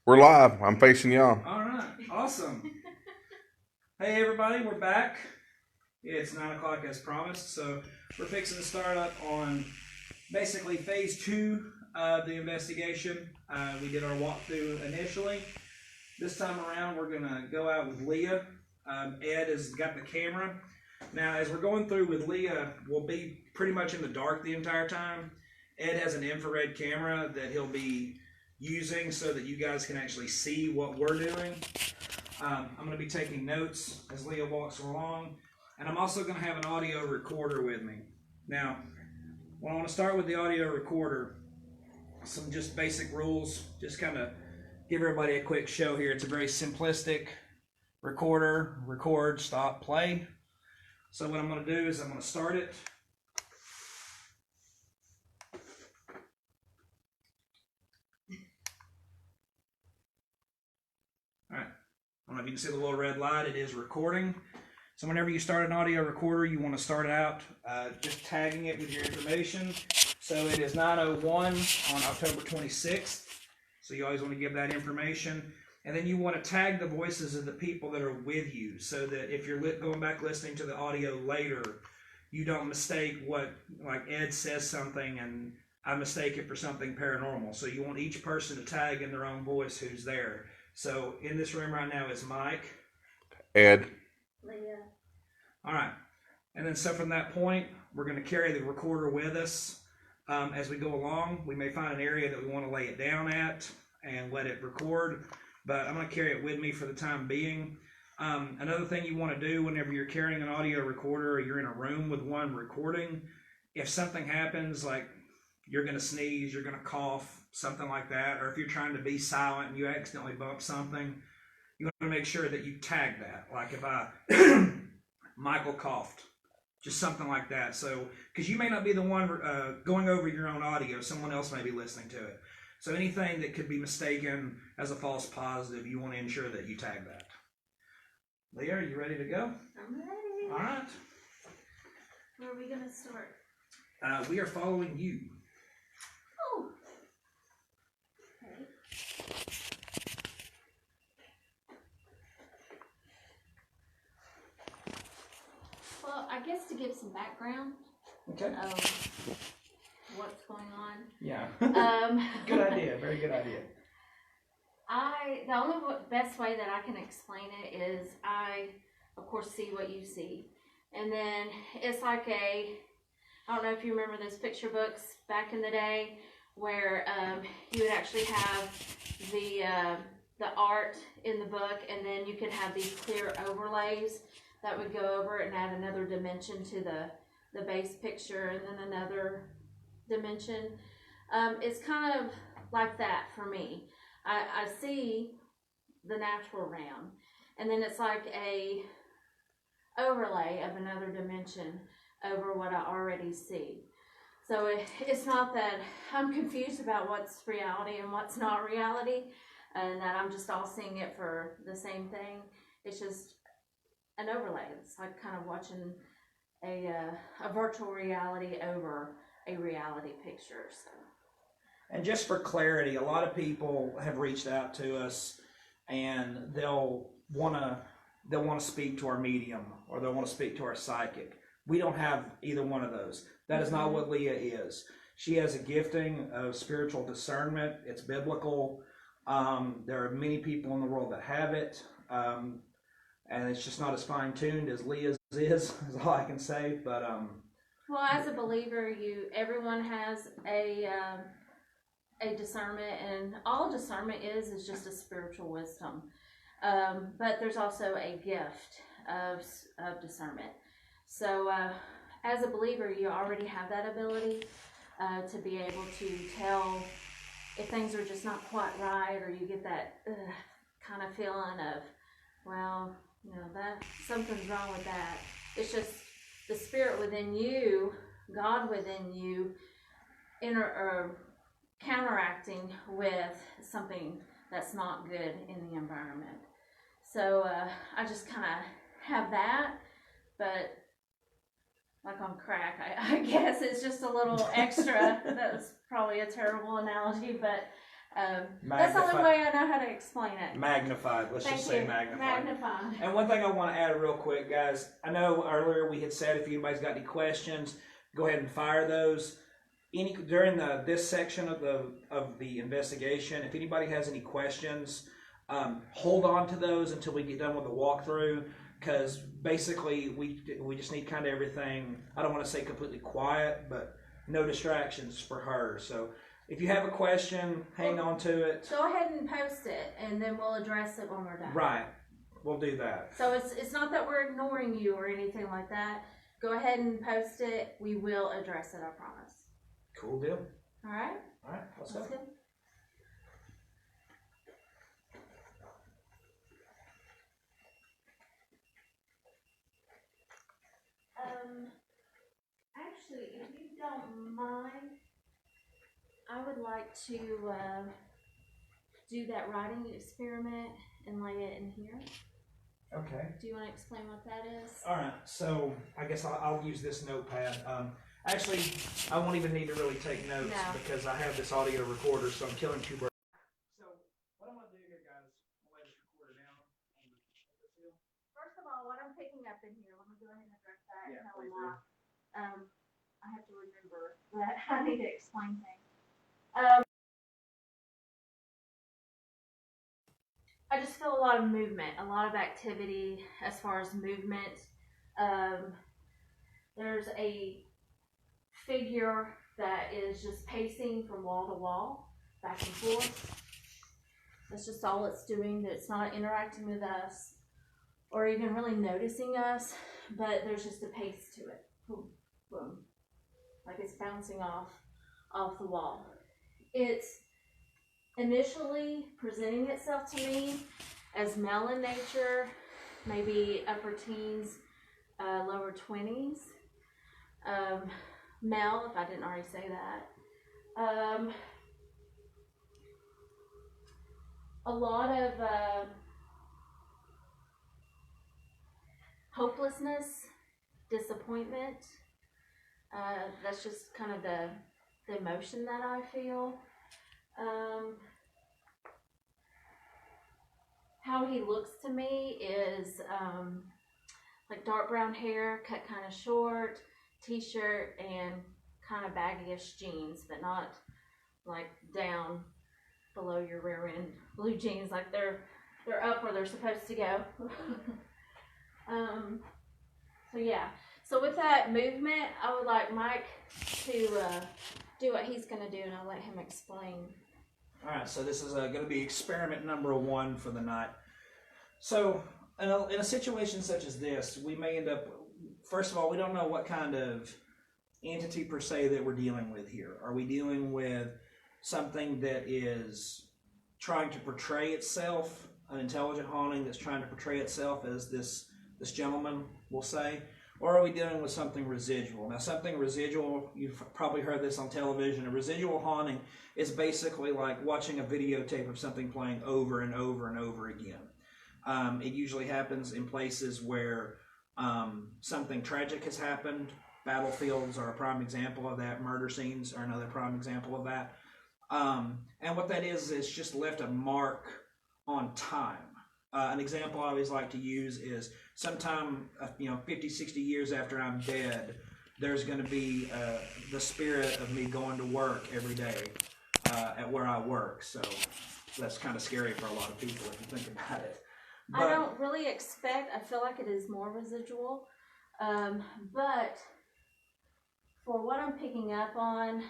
We're live. I'm facing y'all. All right. Awesome. Hey, everybody. We're back. It's 9 o'clock as promised. So we're fixing to start up on basically phase 2 of the investigation. We did our walkthrough initially. This time around, we're going to go out with Leah. Ed has got the camera. Now, as we're going through with Leah, we'll be pretty much in the dark the entire time. Ed has an infrared camera that he'll be using so that you guys can actually see what we're doing. I'm going to be taking notes as Leah walks along, and I'm also going to have an audio recorder with me. Now, when I want to start with the audio recorder, some just basic rules, just kind of give everybody a quick show here. It's a very simplistic recorder, record, stop, play. So what I'm going to do is I'm going to start it. Alright, I don't know if you can see the little red light, it is recording. So whenever you start an audio recorder, you want to start out just tagging it with your information. So it is 9:01 on October 26th. So you always want to give that information. And then you want to tag the voices of the people that are with you so that if you're going back listening to the audio later, you don't mistake what, like Ed says something and I mistake it for something paranormal. So you want each person to tag in their own voice who's there. So in this room right now is Mike, Ed, Leah. All right. And then so from that point, we're going to carry the recorder with us as we go along. We may find an area that we want to lay it down at and let it record, but I'm going to carry it with me for the time being. Another thing you want to do whenever you're carrying an audio recorder or you're in a room with one recording, if something happens, like you're going to sneeze, you're going to cough, something like that, or if you're trying to be silent and you accidentally bump something, you want to make sure that you tag that. Like if I, Michael coughed, just something like that. So, because you may not be the one going over your own audio, someone else may be listening to it. So anything that could be mistaken as a false positive, you want to ensure that you tag that. Leah, are you ready to go? I'm ready. All right. Where are we going to start? We are following you. Oh. Okay. Well, I guess to give some background Okay. of what's going on. Yeah. Good idea. Very good idea. The only best way that I can explain it is I, of course, see what you see. And then it's like I don't know if you remember those picture books back in the day where you would actually have the art in the book, and then you could have these clear overlays that would go over it and add another dimension to the base picture, and then another dimension. It's kind of like that for me. I see the natural realm, and then it's like a overlay of another dimension over what I already see. So it's not that I'm confused about what's reality and what's not reality, and that I'm just all seeing it for the same thing. It's just an overlay. It's like kind of watching a virtual reality over a reality picture. So. And just for clarity, a lot of people have reached out to us, and they'll want to speak to our medium, or they'll want to speak to our psychic. We don't have either one of those. That is not what Leah is. She has a gifting of spiritual discernment. It's biblical. There are many people in the world that have it, and it's just not as fine-tuned as Leah's is all I can say. But well, as a believer, everyone has a discernment, and all discernment is just a spiritual wisdom. But there's also a gift of discernment. So as a believer, you already have that ability to be able to tell if things are just not quite right, or you get that kind of feeling of, well, that something's wrong with that. It's just the spirit within you, God within you, counteracting with something that's not good in the environment. So I just kind of have that, but like on crack, I guess it's just a little extra. That was probably a terrible analogy, but That's the only way I know how to explain it. Magnified. Let's just say magnified. Magnified. And one thing I want to add real quick, guys. I know earlier we had said if anybody's got any questions, go ahead and fire those. During this section of the investigation, if anybody has any questions, hold on to those until we get done with the walkthrough, because basically we just need kind of everything. I don't want to say completely quiet, but no distractions for her. So if you have a question, hang on to it. Go ahead and post it, and then we'll address it when we're done. Right, we'll do that. So it's not that we're ignoring you or anything like that. Go ahead and post it. We will address it, I promise. Cool deal. All right? All right, let's go. Good. Actually, if you don't mind, I would like to do that writing experiment and lay it in here. Okay. Do you want to explain what that is? All right, so I guess I'll use this notepad. Actually, I won't even need to really take notes because I have this audio recorder, so I'm killing two birds. So what I'm going to do here, guys, I'll lay this recorder down on the seal. First of all, what I'm picking up in here, let me go ahead and address that. Yeah, and tell please them do. why. I have to remember that I need to explain things. I just feel a lot of movement, a lot of activity as far as movement. There's a figure that is just pacing from wall to wall, back and forth. That's just all it's doing. It's not interacting with us or even really noticing us, but there's just a pace to it. Boom, boom. Like it's bouncing off the wall. It's initially presenting itself to me as male in nature, maybe upper teens, lower 20s. Male, if I didn't already say that. A lot of hopelessness, disappointment. That's just kind of the emotion that I feel. How he looks to me is like dark brown hair, cut kind of short, t-shirt, and kind of baggy-ish jeans, but not like down below your rear end blue jeans, like they're up where they're supposed to go. So yeah. So with that movement, I would like Mike to do what he's going to do, and I'll let him explain. All right, so this is going to be experiment number 1 for the night. So in a situation such as this, we may end up, first of all, we don't know what kind of entity per se that we're dealing with here. Are we dealing with something that is trying to portray itself, an intelligent haunting that's trying to portray itself as this gentleman, we'll say? Or are we dealing with something residual? Now, something residual, you've probably heard this on television. A residual haunting is basically like watching a videotape of something playing over and over and over again. It usually happens in places where something tragic has happened. Battlefields are a prime example of that. Murder scenes are another prime example of that. And what that is just left a mark on time. An example I always like to use is sometime, 50, 60 years after I'm dead, there's going to be the spirit of me going to work every day at where I work. So that's kind of scary for a lot of people if you think about it. But I don't really expect, I feel like it is more residual, but for what I'm picking up on,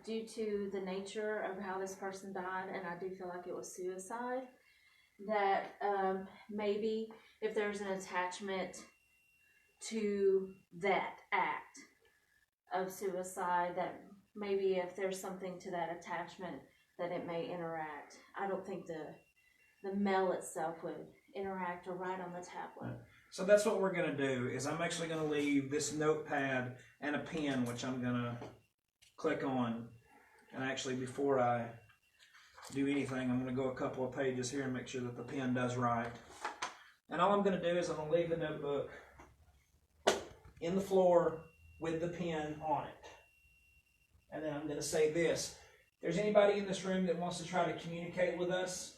due to the nature of how this person died, and I do feel like it was suicide, that maybe if there's an attachment to that act of suicide, that maybe if there's something to that attachment, that it may interact. I don't think the mail itself would interact or write on the tablet. So that's what we're going to do, is I'm actually going to leave this notepad and a pen, which I'm going to click on. And actually, before I do anything, I'm going to go a couple of pages here and make sure that the pen does write. And all I'm going to do is I'm going to leave the notebook in the floor with the pen on it. And then I'm going to say this: there's anybody in this room that wants to try to communicate with us,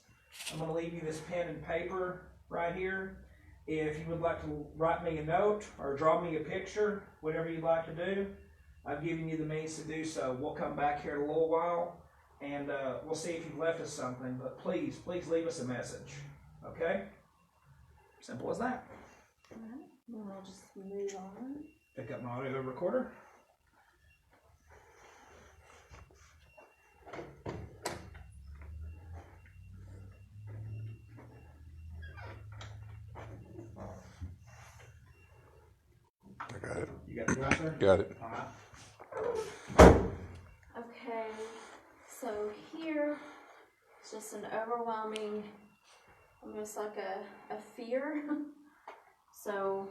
I'm going to leave you this pen and paper right here. If you would like to write me a note or draw me a picture, whatever you'd like to do, I've given you the means to do so. We'll come back here in a little while and we'll see if you've left us something. But please leave us a message. Okay? Simple as that. All right. Then we'll just move on. Pick up my audio recorder. I got it. You got it right there? Got it. All right. Okay, so here it's just an overwhelming, almost like a fear. So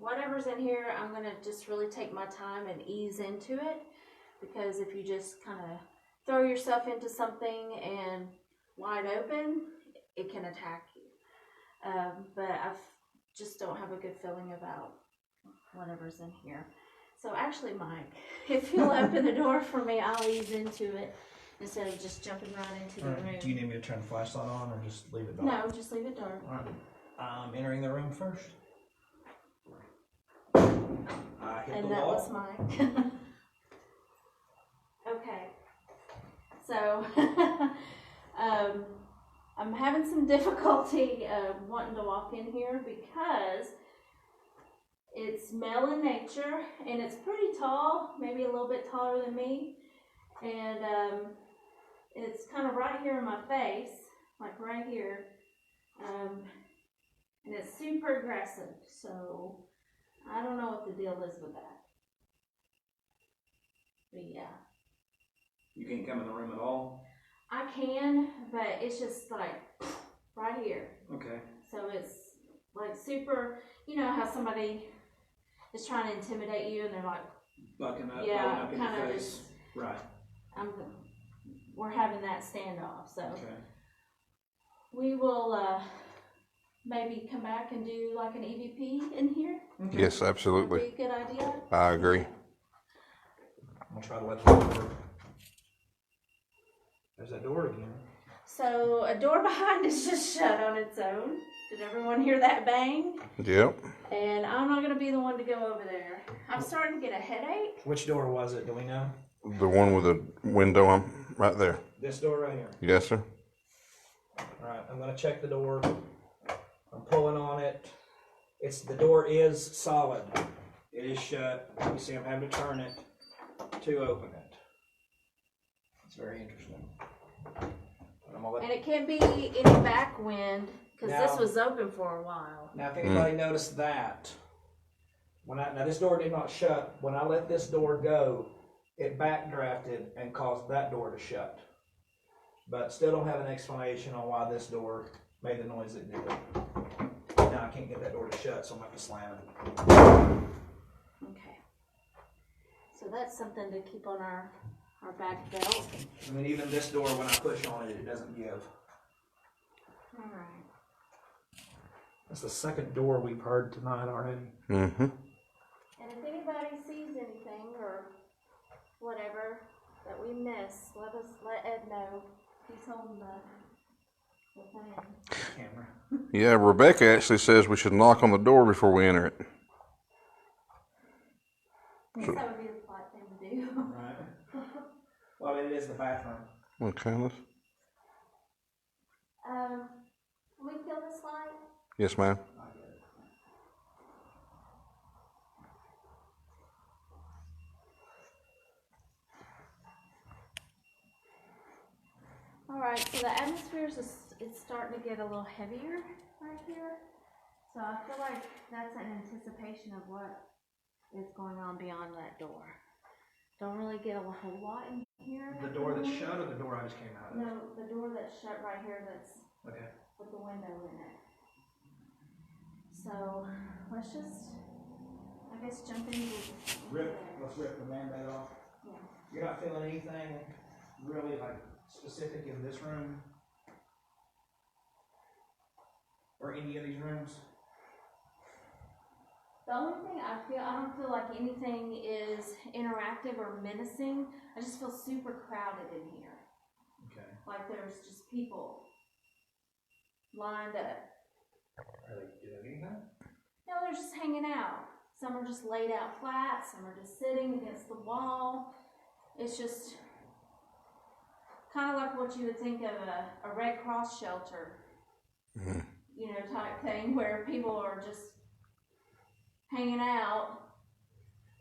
whatever's in here, I'm gonna just really take my time and ease into it, because if you just kind of throw yourself into something and wide open, it can attack you. But I just don't have a good feeling about whatever's in here. So actually, Mike, if you'll open the door for me, I'll ease into it instead of just jumping right into the room. Do you need me to turn the flashlight on or just leave it dark? No, just leave it dark. All right. I'm entering the room first. I hit And the that wall. was Mike. Okay. So, I'm having some difficulty wanting to walk in here because it's male in nature and it's pretty tall, maybe a little bit taller than me. And it's kind of right here in my face, like right here. And it's super aggressive, so I don't know what the deal is with that. But yeah. You can't come in the room at all? I can, but it's just like right here. Okay. So it's like super, you know how somebody is trying to intimidate you and they're like, Bucking up, yeah, blowing up in kind your of face. just, Right. we're having that standoff. So Okay. we will maybe come back and do like an EVP in here. Okay. Yes, Would absolutely. be a good idea. I agree. I'm gonna try to let the door. There's that door again. So a door behind is just shut on its own. Did everyone hear that bang? Yep. And I'm not going to be the one to go over there. I'm starting to get a headache. Which door was it? Do we know? The one with the window right there. This door right here. Yes, sir. All right. I'm gonna check the door. I'm pulling on it. The door is solid. It is shut. You see, I'm having to turn it to open it. It's very interesting. But I'm gonna let And it can't be any back wind because this Now- was open for a while. Now, if anybody noticed that, now this door did not shut. When I let this door go, it backdrafted and caused that door to shut. But still don't have an explanation on why this door made the noise it did. Now I can't get that door to shut, so I'm gonna have to slam it. Okay. So that's something to keep on our back belt. I mean, even this door, when I push on it, it doesn't give. All right. That's the second door we've heard tonight already. Mm-hmm. And if anybody sees anything or whatever that we miss, let Ed know. He's holding the thing. Camera. Yeah, Rebecca actually says we should knock on the door before we enter it. That would be the polite thing to do. Right. Well, it is the bathroom. Okay, let's. Can we kill this light? Yes, ma'am. I get it. All right, so the atmosphere is it's starting to get a little heavier right here. So I feel like that's an anticipation of what is going on beyond that door. Don't really get a whole lot in here. The door that's shut or the door I just came out of? No, the door that's shut right here that's Okay. with the window in it. So let's just, I guess, jump into. Let's rip the Band-Aid off. Yeah. You're not feeling anything really like specific in this room? Or any of these rooms? The only thing I don't feel like anything is interactive or menacing. I just feel super crowded in here. Okay. Like there's just people lined up. Are they doing anything? No, they're just hanging out. Some are just laid out flat, some are just sitting against the wall. It's just kind of like what you would think of a Red Cross shelter, you know, type thing, where people are just hanging out.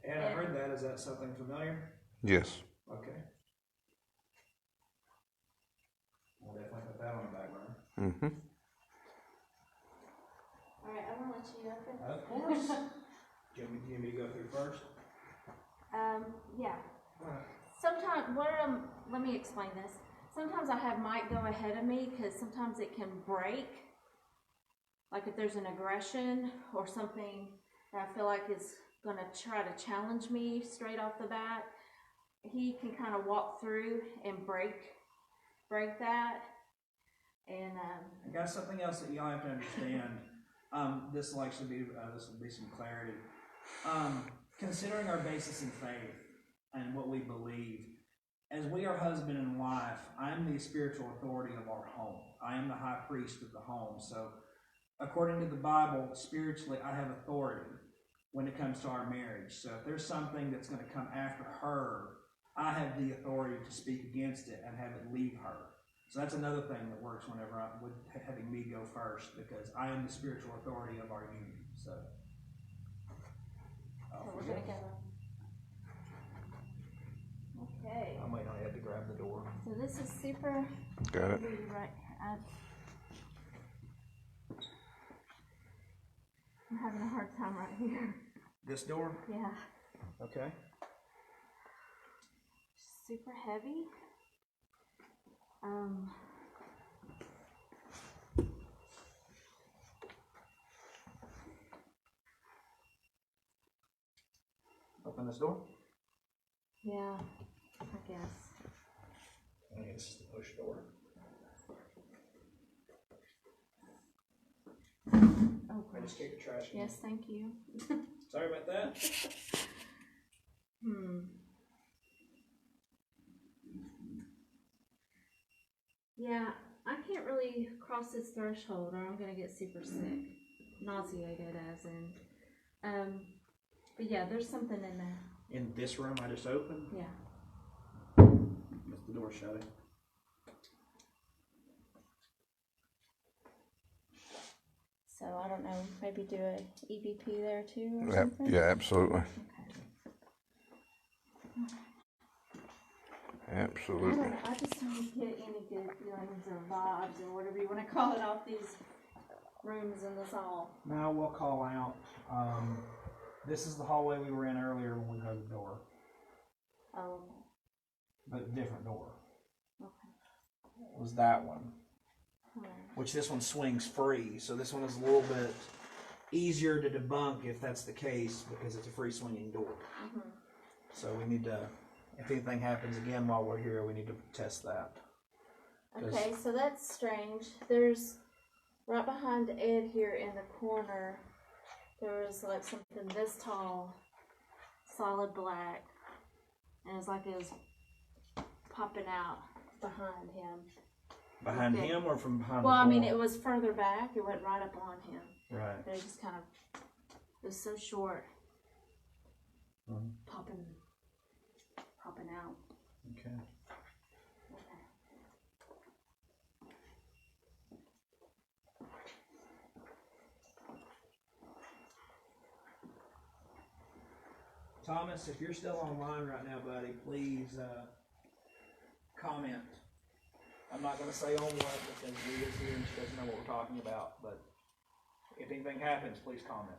And I heard that. Is that something familiar? Yes. Okay. We'll definitely put that on the back burner. Mm-hmm. All right, I'm gonna let you open. Of course. Do you want me to go through first? Yeah. All right. Sometimes, let me explain this. Sometimes I have Mike go ahead of me because sometimes it can break. Like if there's an aggression or something that I feel like is going to try to challenge me straight off the bat, he can kind of walk through and break that. And I got something else that y'all have to understand. This will be some clarity. Considering our basis in faith and what we believe, as we are husband and wife, I am the spiritual authority of our home. I am the high priest of the home. So, according to the Bible, spiritually, I have authority when it comes to our marriage. So, if there's something that's going to come after her, I have the authority to speak against it and have it leave her. So that's another thing that works whenever I'm with having me go first, because I am the spiritual authority of our union. So we're gonna go. Okay. I'm waiting on Ed to grab the door. So this is super. Got it. Right. I'm having a hard time right here. This door? Yeah. Okay. Super heavy. Open this door? Yeah, I guess. I think this is the push door. Oh, I just kicked the trash can. yes, thank you. Sorry about that. Yeah, I can't really cross this threshold or I'm gonna get super sick. Nauseated as in. But yeah, there's something in there. In this room I just opened? Yeah. That's the door shutting. So I don't know, maybe do a EVP there too or something? Yeah, absolutely. Okay. Absolutely. I just don't get any good feelings or vibes or whatever you want to call it off these rooms in this hall. Now we'll call out. This is the hallway we were in earlier when we heard the door. Oh. But a different door. Okay. It was that one. Right. Which this one swings free. So this one is a little bit easier to debunk if that's the case because it's a free swinging door. Mm-hmm. So we need to, if anything happens again while we're here, we need to test that. Okay, so that's strange. There's right behind Ed here in the corner, there was like something this tall, solid black, and it's like it was popping out behind him. Behind Okay. him or from behind Well, the I mean, wall? it was further back. It went right up on him. Right. But it just kind of, it was so short, popping out. Okay. Okay. Thomas, if you're still online right now, buddy, please comment. I'm not going to say on what because Leah's here and she doesn't know what we're talking about, but if anything happens, please comment.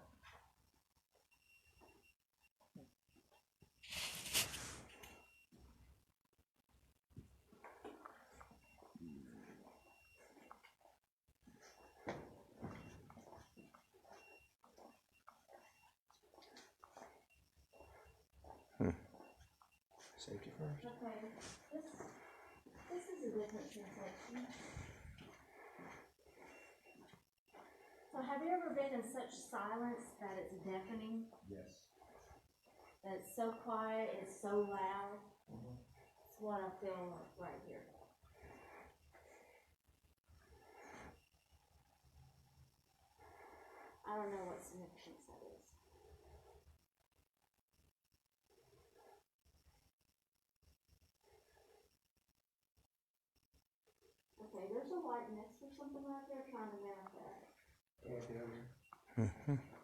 Safety first. Okay. This is a different sensation. It's So have you ever been in such silence that it's deafening? Yes. That it's so quiet, it's so loud? It's what I feel like right here. I don't know what significance that is. Okay, there's a white mist or something right there trying to manifest. Can't tell you.